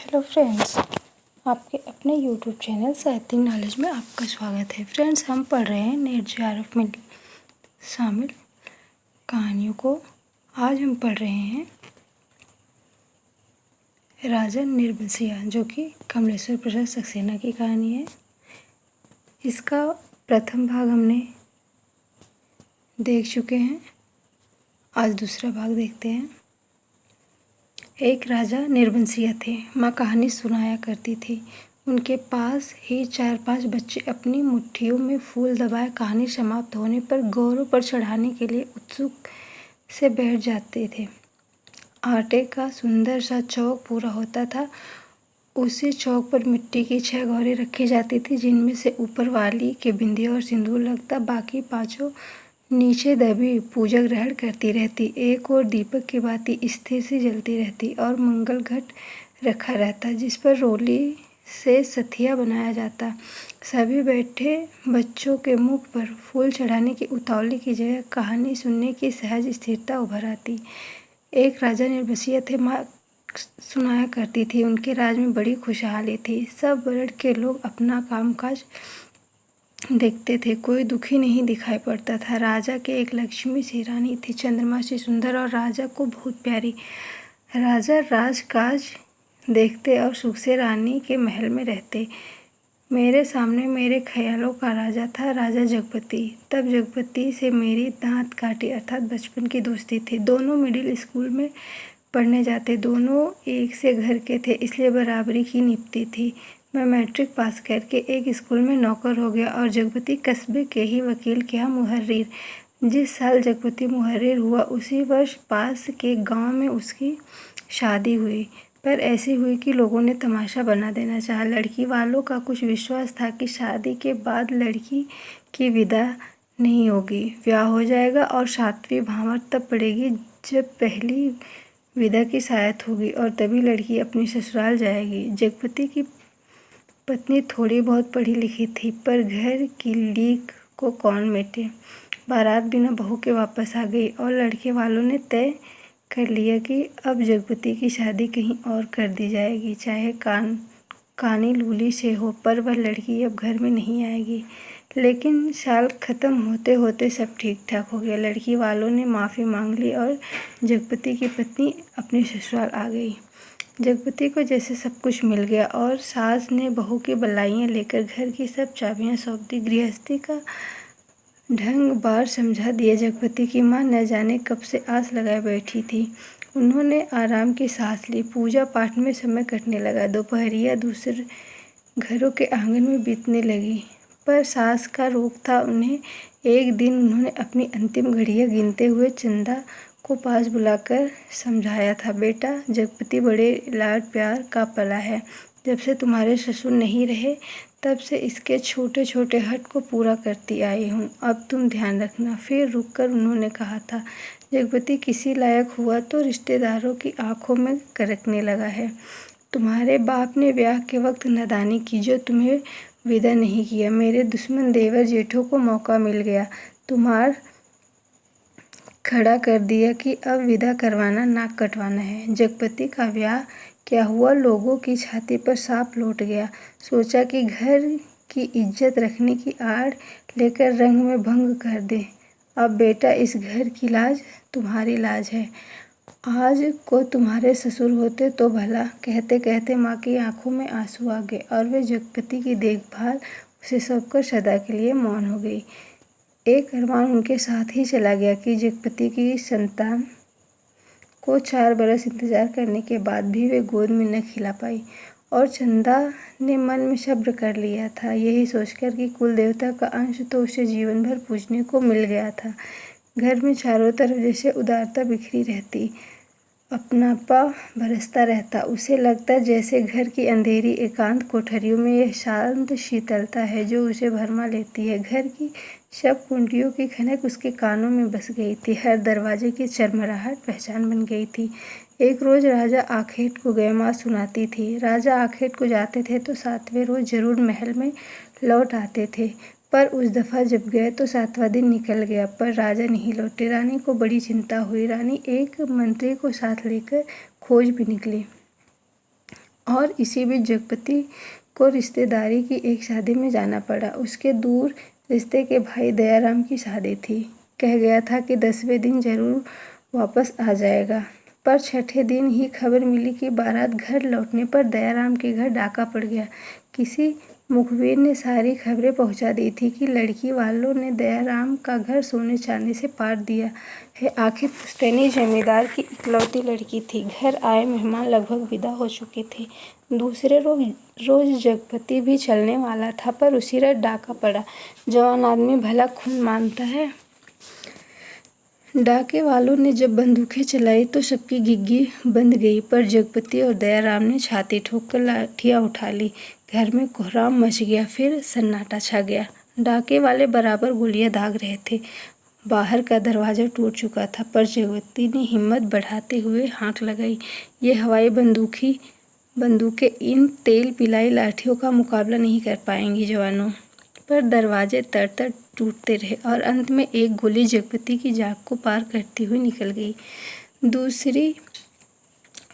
Hello friends, आपके अपने YouTube channel साहित्यिक नॉलेज में आपका स्वागत है। फ्रेंड्स, हम पढ़ रहे हैं नेट जेआरएफ में शामिल कहानियों को। आज हम पढ़ रहे हैं राजा निर्बसिया, जो कि कमलेश्वर प्रसाद सक्सेना की कहानी है। इसका प्रथम भाग हमने देख चुके हैं, आज दूसरा भाग देखते हैं। एक राजा निर्बंसिया थे। माँ कहानी सुनाया करती थी। उनके पास ही 4-5 बच्चे अपनी मुट्ठियों में फूल दबाए कहानी समाप्त होने पर गौरों पर चढ़ाने के लिए उत्सुक से बैठ जाते थे। आटे का सुंदर सा चौक पूरा होता था। उसी चौक पर मिट्टी की 6 गौरें रखी जाती थी, जिनमें से ऊपर वाली के बिंदिया और सिंदूर लगता, बाकी 5 नीचे दबी पूजा ग्रहण करती रहती। एक और दीपक की बाती स्थिर सी जलती रहती और मंगल घट रखा रहता, जिस पर रोली से सथिया बनाया जाता। सभी बैठे बच्चों के मुख पर फूल चढ़ाने की उतावली की जगह कहानी सुनने की सहज स्थिरता उभर आती। एक राजा निर्बसिया थे। माँ सुनाया करती थी। उनके राज में बड़ी खुशहाली थी। सब वर्ण के लोग अपना कामकाज देखते थे, कोई दुखी नहीं दिखाई पड़ता था। राजा के एक लक्ष्मी सी रानी थी, चंद्रमा सी सुंदर और राजा को बहुत प्यारी। राजा राजकाज देखते और सुख से रानी के महल में रहते। मेरे सामने मेरे ख्यालों का राजा था, राजा जगपति। तब जगपति से मेरी दांत काटी अर्थात बचपन की दोस्ती थी। दोनों मिडिल स्कूल में पढ़ने जाते, दोनों एक से घर के थे, इसलिए बराबरी की निभती थी। मैं मैट्रिक पास करके एक स्कूल में नौकर हो गया और जगपति कस्बे के ही वकील के यहाँ मुहर्रिर। जिस साल जगपति मुहर्रिर हुआ उसी वर्ष पास के गांव में उसकी शादी हुई, पर ऐसी हुई कि लोगों ने तमाशा बना देना चाहा। लड़की वालों का कुछ विश्वास था कि शादी के बाद लड़की की विदा नहीं होगी, ब्याह हो जाएगा और 7वीं भांवर तब पड़ेगी जब पहली विदा की सायत होगी और तभी लड़की अपनी ससुराल जाएगी। जगपति की पत्नी थोड़ी बहुत पढ़ी लिखी थी, पर घर की लीक को कौन मेटे। बारात बिना बहू के वापस आ गई और लड़के वालों ने तय कर लिया कि अब जगपति की शादी कहीं और कर दी जाएगी, चाहे कानी लूली से हो, पर वह लड़की अब घर में नहीं आएगी। लेकिन साल खत्म होते होते सब ठीक ठाक हो गया। लड़की वालों ने माफ़ी मांग ली और जगपति की पत्नी अपनी ससुराल आ गई। जगपति को जैसे सब कुछ मिल गया और सास ने बहू की बलाइयाँ लेकर घर की सब चाबियाँ सौंप दी। गृहस्थी का ढंग बार समझा दिया। जगपति की माँ न जाने कब से आस लगाए बैठी थी। उन्होंने आराम की सांस ली। पूजा पाठ में समय कटने लगा। दोपहरिया दूसरे घरों के आंगन में बीतने लगी, पर सास का रोक था उन्हें। एक दिन उन्होंने अपनी अंतिम घड़ियाँ गिनते हुए चंदा को पास बुलाकर समझाया था, बेटा, जगपति बड़े लाड प्यार का पला है। जब से तुम्हारे ससुर नहीं रहे तब से इसके छोटे छोटे हट को पूरा करती आई हूँ, अब तुम ध्यान रखना। फिर रुककर उन्होंने कहा था, जगपति किसी लायक हुआ तो रिश्तेदारों की आंखों में करकने लगा है। तुम्हारे बाप ने ब्याह के वक्त नादानी की, जो तुम्हें विदा नहीं किया। मेरे दुश्मन देवर जेठों को मौका मिल गया, तुम्हार खड़ा कर दिया कि अब विदा करवाना नाक कटवाना है। जगपति का ब्याह क्या हुआ, लोगों की छाती पर सांप लौट गया। सोचा कि घर की इज्जत रखने की आड़ लेकर रंग में भंग कर दे। अब बेटा, इस घर की लाज तुम्हारी लाज है। आज को तुम्हारे ससुर होते तो भला। कहते कहते माँ की आंखों में आंसू आ गए और वे जगपति की देखभाल उसे सौंपकर सदा के लिए मौन हो गई। एक अरमान उनके साथ ही चला गया कि जगपति की संतान को 4 बरस इंतजार करने के बाद भी वे गोद में न खिला पाई। और चंदा ने मन में सब्र कर लिया था, यही सोचकर कि कुल देवता का अंश तो उसे जीवन भर पूजने को मिल गया था। घर में चारों तरफ जैसे उदारता बिखरी रहती, अपनापा बरसता रहता। उसे लगता जैसे घर की अंधेरी एकांत कोठरियों में यह शांत शीतलता है जो उसे भरमा लेती है। घर की सब कुंडियों की खनक उसके कानों में बस गई थी, हर दरवाजे की चरमराहट पहचान बन गई थी। एक रोज राजा आखेट को गए, माँ सुनाती थी। राजा आखेट को जाते थे तो 7वें रोज जरूर महल में लौट आते थे, पर उस दफ़ा जब गए तो 7वां दिन निकल गया, पर राजा नहीं लौटे। रानी को बड़ी चिंता हुई। रानी एक मंत्री को साथ लेकर खोज भी निकली और इसी बीच जगपति को रिश्तेदारी की एक शादी में जाना पड़ा। उसके दूर रिश्ते के भाई दयाराम की शादी थी। कह गया था कि 10वें दिन जरूर वापस आ जाएगा, पर छठे दिन ही खबर मिली कि बारात घर लौटने पर दयाराम के घर डाका पड़ गया। किसी मुखबिर ने सारी खबरें पहुंचा दी थी कि लड़की वालों ने दयाराम का घर सोने चांदी से पाट दिया है। आखिर पुश्तैनी जमींदार की इकलौती लड़की थी। घर आए मेहमान लगभग विदा हो चुके थे। दूसरे रोज जगपति भी चलने वाला था, पर उसी रात डाका पड़ा। जवान आदमी भला खून मानता है। डाके वालों ने जब बंदूकें चलाई तो सबकी गिग्गी बंध गई, पर जगपति और दयाराम ने छाती ठोककर लाठियां उठा ली। घर में कोहराम मच गया, फिर सन्नाटा छा गया। डाके वाले बराबर गोलियां दाग रहे थे। बाहर का दरवाजा टूट चुका था, पर जगपति ने हिम्मत बढ़ाते हुए हाँक लगाई, ये हवाई बंदूकें इन तेल पिलाई लाठियों का मुकाबला नहीं कर पाएंगी जवानों। पर दरवाजे तर टूटते रहे और अंत में एक गोली जगपति की जांघ को पार करती हुई निकल गई। दूसरी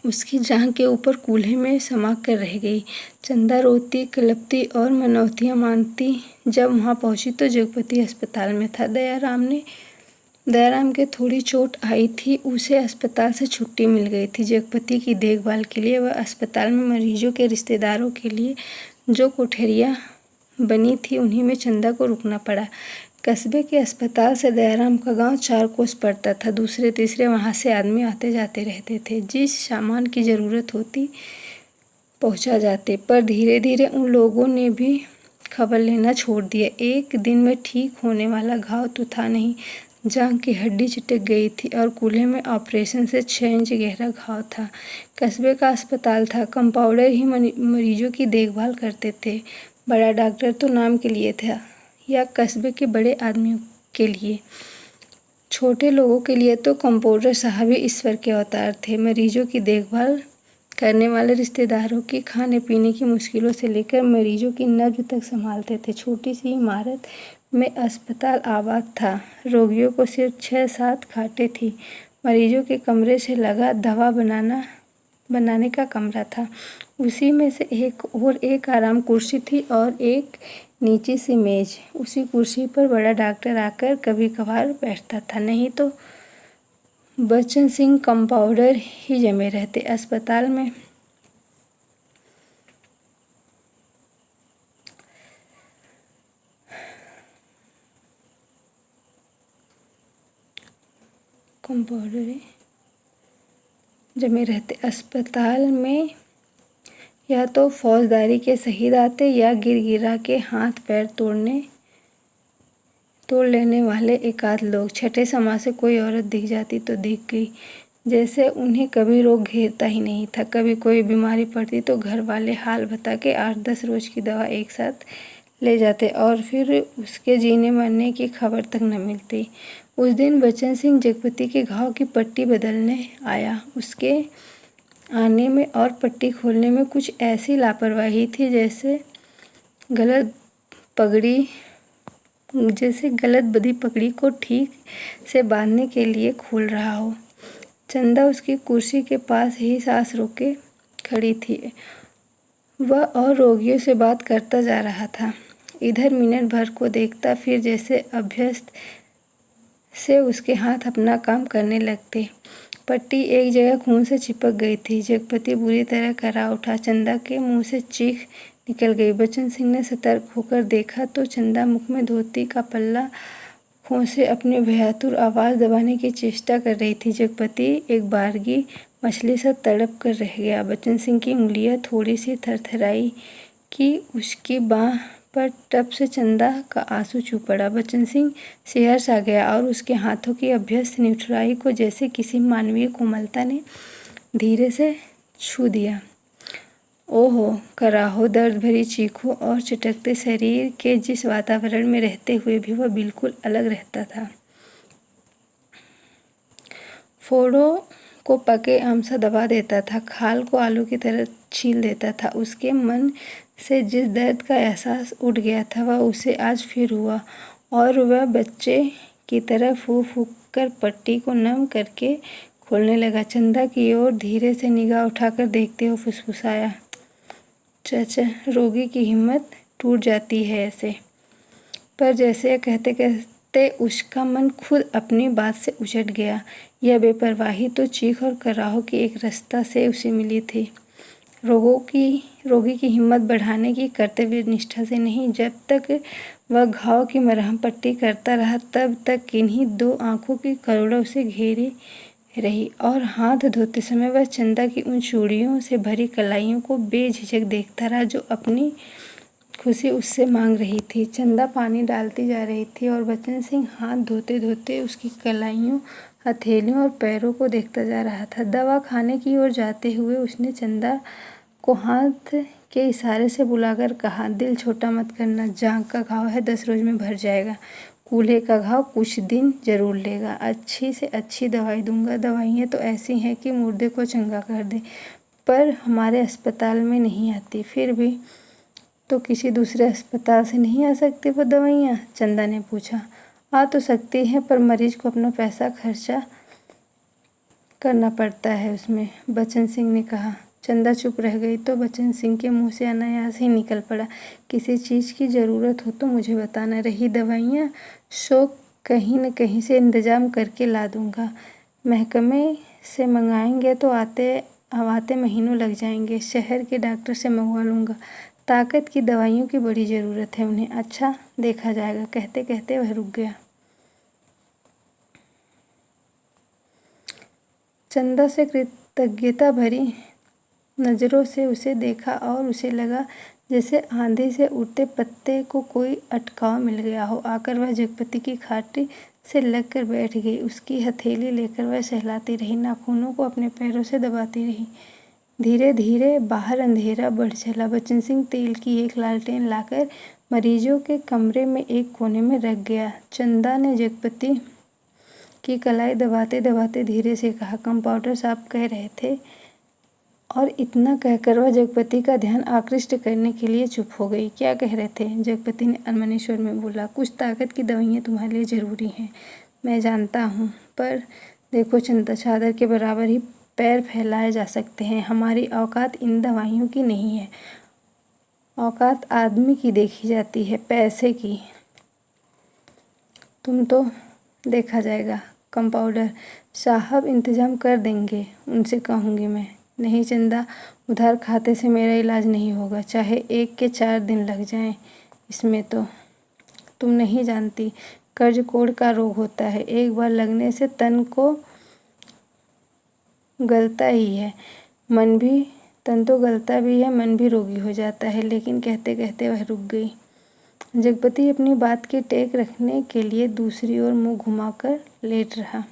उसकी जांघ के ऊपर कूल्हे में समा कर रह गई। चंदा रोती, कलपती और मनौतियां मानती जब वहां पहुंची तो जगपति अस्पताल में था। दयाराम के थोड़ी चोट आई थी, उसे अस्पताल से छुट्टी मिल गई थी। जगपति की देखभाल के लिए वह अस्पताल में मरीजों के रिश्तेदारों के लिए जो कोठरियां बनी थी उन्हीं में चंदा को रुकना पड़ा। कस्बे के अस्पताल से दयाराम का गांव 4 कोस पड़ता था। दूसरे तीसरे वहां से आदमी आते जाते रहते थे। जिस सामान की जरूरत होती पहुंचा जाते, पर धीरे धीरे उन लोगों ने भी खबर लेना छोड़ दिया। एक दिन में ठीक होने वाला घाव तो था नहीं। जांघ की हड्डी चिटक गई थी और कूल्हे में ऑपरेशन से 6 इंच गहरा घाव था। कस्बे का अस्पताल था। कंपाउंडर ही मरीजों की देखभाल करते थे। बड़ा डॉक्टर तो नाम के लिए था या कस्बे के बड़े आदमियों के लिए। छोटे लोगों के लिए तो कंपाउंडर साहब ही ईश्वर के अवतार थे। मरीजों की देखभाल करने वाले रिश्तेदारों की खाने पीने की मुश्किलों से लेकर मरीजों की नब्ज तक संभालते थे। छोटी सी इमारत में अस्पताल आबाद था। रोगियों को सिर्फ 6-7 खाटें थी। मरीजों के कमरे से लगा दवा बनाने का कमरा था। उसी में से एक आराम कुर्सी थी और एक नीची सी मेज। उसी कुर्सी पर बड़ा डॉक्टर आकर कभी कभार बैठता था, नहीं तो बच्चन सिंह कंपाउंडर ही जमे रहते। अस्पताल में अस्पताल में या तो फौजदारी के शहीद आते या गिरा के हाथ पैर तोड़ लेने वाले एकाध लोग। छठे समाज से कोई औरत दिख जाती तो दिख गई, जैसे उन्हें कभी रोग घेरता ही नहीं था। कभी कोई बीमारी पड़ती तो घर वाले हाल बता के 8-10 रोज की दवा एक साथ ले जाते और फिर उसके जीने मरने की खबर तक न मिलती। उस दिन बच्चन सिंह जगपति के घाव की पट्टी बदलने आया। उसके आने में और पट्टी खोलने में कुछ ऐसी लापरवाही थी जैसे गलत बधी पगड़ी को ठीक से बांधने के लिए खोल रहा हो। चंदा उसकी कुर्सी के पास ही सांस रोके खड़ी थी। वह और रोगियों से बात करता जा रहा था। इधर मिनट भर को देखता, फिर जैसे अभ्यस्त से उसके हाथ अपना काम करने लगते। पट्टी एक जगह खून से चिपक गई थी। जगपति बुरी तरह करा उठा। चंदा के मुंह से चीख निकल गई। बच्चन सिंह ने सतर्क होकर देखा तो चंदा मुख में धोती का पल्ला खोसे अपनी भयातुर आवाज दबाने की चेष्टा कर रही थी। जगपति एक बारगी मछली सा तड़प कर रह गया। बच्चन सिंह की उंगलियां थोड़ी सी थरथराई कि उसकी बांह पर टप से चंदा का आंसू छू पड़ा। बच्चन सिंह सिहर सा गया और उसके हाथों की अभ्यस्त निठुराई को जैसे किसी मानवीय कोमलता ने धीरे से छू दिया। ओहो, कराहो, दर्द भरी चीखों और चटकते शरीर के जिस वातावरण में रहते हुए भी वह बिल्कुल अलग रहता था। फोड़ों को पके आम सा दबा देता था, खाल को आलू की तरह छील देता था। उसके मन से जिस दर्द का एहसास उठ गया था वह उसे आज फिर हुआ और वह बच्चे की तरह फूंक फूंक कर पट्टी को नम करके खोलने लगा। चंदा की ओर धीरे से निगाह उठाकर देखते हुए फुसफुसाया, चाचा, रोगी की हिम्मत टूट जाती है ऐसे। पर जैसे कहते कहते उसका मन खुद अपनी बात से उचट गया। यह बेपरवाही तो चीख और कराहो की एक रास्ता से उसे मिली थी। रोगी की हिम्मत बढ़ाने की कर्तव्य निष्ठा से नहीं। जब तक वह घाव की मरहम पट्टी करता रहा तब तक किन्हीं दो आंखों की करुणा उसे घेरे रही और हाथ धोते समय वह चंदा की उन चूड़ियों से भरी कलाइयों को बेझिझक देखता रहा जो अपनी खुशी उससे मांग रही थी। चंदा पानी डालती जा रही थी और बच्चन सिंह हाथ धोते धोते उसकी कलाइयों, हथेलियों और पैरों को देखता जा रहा था। दवा खाने की ओर जाते हुए उसने चंदा को हाथ के इशारे से बुलाकर कहा, दिल छोटा मत करना, जांघ का घाव है, 10 रोज में भर जाएगा। कूल्हे का घाव कुछ दिन जरूर लेगा। अच्छी से अच्छी दवाई दूंगा। दवाइयाँ तो ऐसी हैं कि मुर्दे को चंगा कर दे, पर हमारे अस्पताल में नहीं आती। फिर भी तो किसी दूसरे अस्पताल से नहीं आ सकती वो दवाइयाँ? चंदा ने पूछा। आ तो सकती हैं, पर मरीज को अपना पैसा खर्चा करना पड़ता है उसमें, बच्चन सिंह ने कहा। चंदा चुप रह गई तो बच्चन सिंह के मुंह से अनायास ही निकल पड़ा, किसी चीज़ की ज़रूरत हो तो मुझे बताना। रही दवाइयाँ, सो कहीं न कहीं से इंतज़ाम करके ला दूंगा। महकमे से मंगाएंगे तो आते महीनों लग जाएंगे। शहर के डॉक्टर से मंगवा लूँगा। ताकत की दवाइयों की बड़ी ज़रूरत है उन्हें। अच्छा, देखा जाएगा। कहते कहते वह रुक गया। चंदा से कृतज्ञता भरी नज़रों से उसे देखा और उसे लगा जैसे आंधी से उड़ते पत्ते को कोई अटकाव मिल गया हो। आकर वह जगपति की खाट से लगकर बैठ गई। उसकी हथेली लेकर वह सहलाती रही, नाखूनों को अपने पैरों से दबाती रही। धीरे धीरे बाहर अंधेरा बढ़ चला। बच्चन सिंह तेल की एक लालटेन लाकर मरीजों के कमरे में एक कोने में रख गया। चंदा ने जगपति की कलाई दबाते दबाते धीरे से कहा, कंपाउंडर साहब कह रहे थे। और इतना कहकर वह जगपति का ध्यान आकृष्ट करने के लिए चुप हो गई। क्या कह रहे थे? जगपति ने अनमने स्वर में बोला, कुछ ताकत की दवाइयाँ तुम्हारे लिए ज़रूरी हैं, मैं जानता हूँ, पर देखो चंदा, चादर के बराबर ही पैर फैलाए जा सकते हैं। हमारी औकात इन दवाइयों की नहीं है। औकात आदमी की देखी जाती है, पैसे की। तुम तो देखा जाएगा। कंपाउंडर साहब इंतजाम कर देंगे, उनसे कहूँगी मैं। नहीं चंदा, उधार खाते से मेरा इलाज नहीं होगा, चाहे 1 के 4 दिन लग जाएं। इसमें तो तुम नहीं जानती, कर्ज कोड़ का रोग होता है। एक बार लगने से तन को गलता ही है, तन तो गलता भी है, मन भी रोगी हो जाता है। लेकिन कहते कहते वह रुक गई। जगपति अपनी बात की टेक रखने के लिए दूसरी ओर मुंह घुमाकर लेट रहा।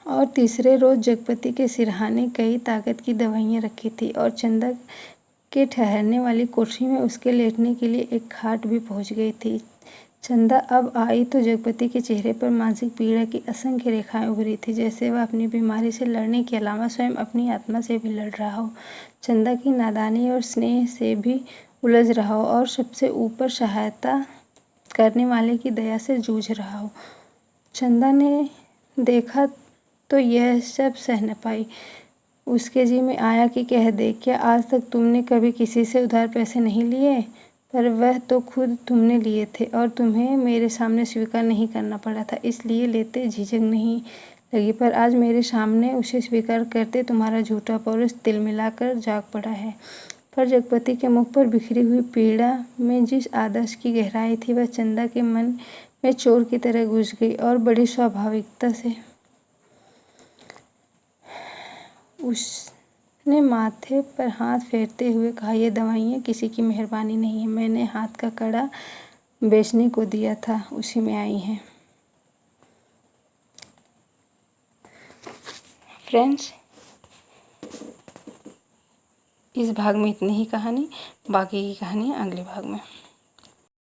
और तीसरे रोज जगपति के सिरहाने कई ताकत की दवाइयाँ रखी थी और चंदा के ठहरने वाली कुर्सी में उसके लेटने के लिए एक खाट भी पहुंच गई थी। चंदा अब आई तो जगपति के चेहरे पर मानसिक पीड़ा की असंख्य रेखाएं उभरी थी, जैसे वह अपनी बीमारी से लड़ने के अलावा स्वयं अपनी आत्मा से भी लड़ रहा हो, चंदा की नादानी और स्नेह से भी उलझ रहा हो और सबसे ऊपर सहायता करने वाले की दया से जूझ रहा हो। चंदा ने देखा तो यह सब सह न पाई। उसके जी में आया कि कह दे, क्या आज तक तुमने कभी किसी से उधार पैसे नहीं लिए? पर वह तो खुद तुमने लिए थे और तुम्हें मेरे सामने स्वीकार नहीं करना पड़ा था, इसलिए लेते झिझक नहीं लगी। पर आज मेरे सामने उसे स्वीकार करते तुम्हारा झूठा पौरुष तिलमिलाकर जाग पड़ा है। पर जगपति के मुख पर बिखरी हुई पीड़ा में जिस आदर्श की गहराई थी वह चंदा के मन में चोर की तरह घुस गई और बड़ी स्वाभाविकता से उसने माथे पर हाथ फेरते हुए कहा, ये दवाइयाँ किसी की मेहरबानी नहीं है, मैंने हाथ का कड़ा बेचने को दिया था, उसी में आई हैं। फ्रेंड्स, इस भाग में इतनी ही कहानी, बाकी की कहानी अगले भाग में।